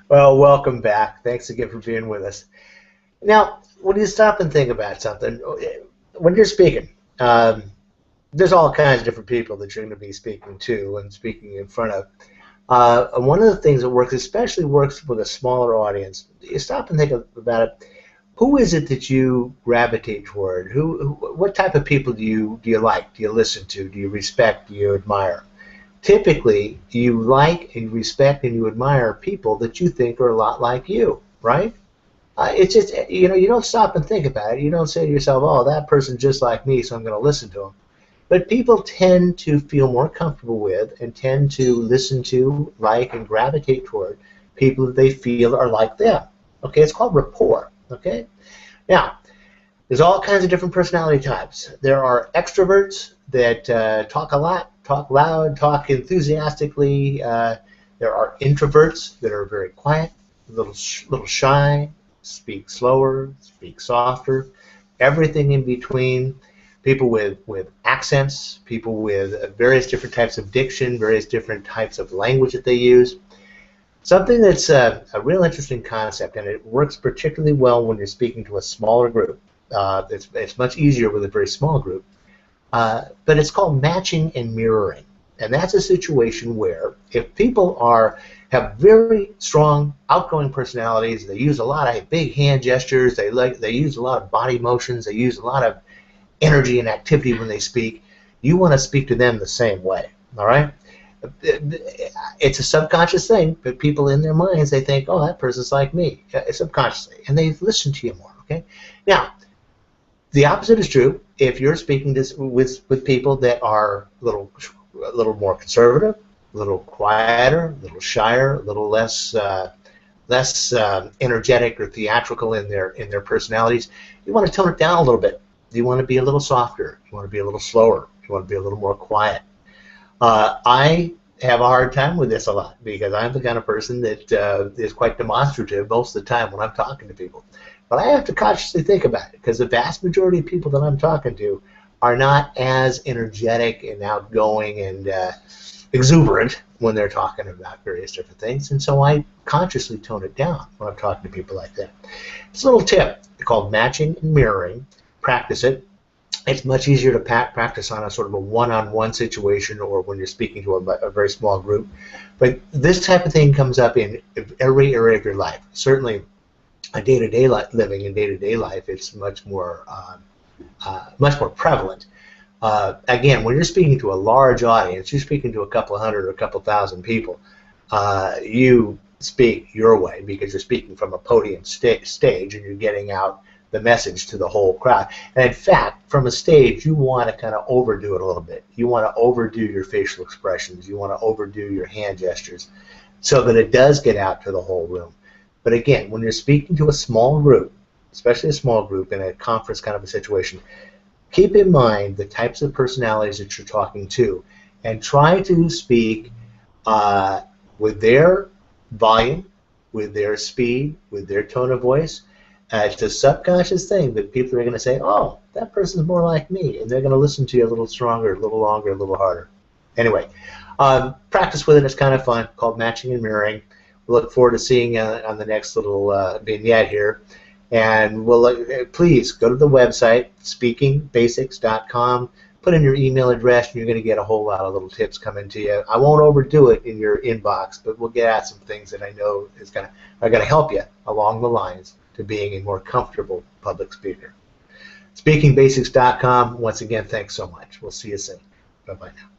Well, welcome back. Thanks again for being with us. Now, when you stop and think about something, when you're speaking, um, there's all kinds of different people that you're going to be speaking to and speaking in front of. And one of the things that works, especially works with a smaller audience, you stop and think about it. Who is it that you gravitate toward? What type of people do you like? Do you listen to? Do you respect? Do you admire? Typically, you like and respect and you admire people that you think are a lot like you, right? It's just, you don't stop and think about it. You don't say to yourself, oh, that person's just like me, so I'm going to listen to them. But people tend to feel more comfortable with and tend to listen to, like, and gravitate toward people that they feel are like them. Okay, it's called rapport. Okay? Now, there's all kinds of different personality types. There are extroverts that talk a lot, talk loud, talk enthusiastically. There are introverts that are very quiet, little shy, speak slower, speak softer, everything in between. People with accents, people with various different types of diction, various different types of language that they use. Something that's a real interesting concept, and it works particularly well when you're speaking to a smaller group. It's much easier with a very small group, but it's called matching and mirroring. And that's a situation where if people have very strong outgoing personalities, they use a lot of big hand gestures, they use a lot of body motions, they use a lot of energy and activity when they speak, you want to speak to them the same way. All right? It's a subconscious thing, but people in their minds, they think, oh, that person's like me, subconsciously, and they listen to you more. Okay? Now, the opposite is true. If you're speaking with people that are a little more conservative, a little quieter, a little shyer, a little less energetic or theatrical in their personalities, you want to tone it down a little bit. You want to be a little softer. You want to be a little slower. You want to be a little more quiet. I have a hard time with this a lot because I'm the kind of person that is quite demonstrative most of the time when I'm talking to people. But I have to consciously think about it because the vast majority of people that I'm talking to are not as energetic and outgoing and exuberant when they're talking about various different things. And so I consciously tone it down when I'm talking to people like that. It's a little tip called matching and mirroring. Practice it. It's much easier to practice on a sort of a one-on-one situation or when you're speaking to a very small group. But this type of thing comes up in every area of your life. Certainly, a day-to-day living in day-to-day life, it's much more prevalent. Again, when you're speaking to a large audience, you're speaking to a couple hundred or a couple thousand people. You speak your way because you're speaking from a podium stage and you're getting out the message to the whole crowd. And in fact, from a stage, you want to kind of overdo it a little bit. You want to overdo your facial expressions. You want to overdo your hand gestures so that it does get out to the whole room. But again, when you're speaking to a small group, especially a small group in a conference kind of a situation, keep in mind the types of personalities that you're talking to and try to speak with their volume, with their speed, with their tone of voice. It's a subconscious thing that people are going to say, oh, that person's more like me, and they're going to listen to you a little stronger, a little longer, a little harder. Anyway, practice with it. It's kind of fun, called matching and mirroring. We look forward to seeing you on the next little vignette here. And please go to the website, speakingbasics.com. Put in your email address, and you're going to get a whole lot of little tips coming to you. I won't overdo it in your inbox, but we'll get at some things that I know are going to help you along the lines to being a more comfortable public speaker. Speakingbasics.com. Once again, thanks so much. We'll see you soon. Bye-bye now.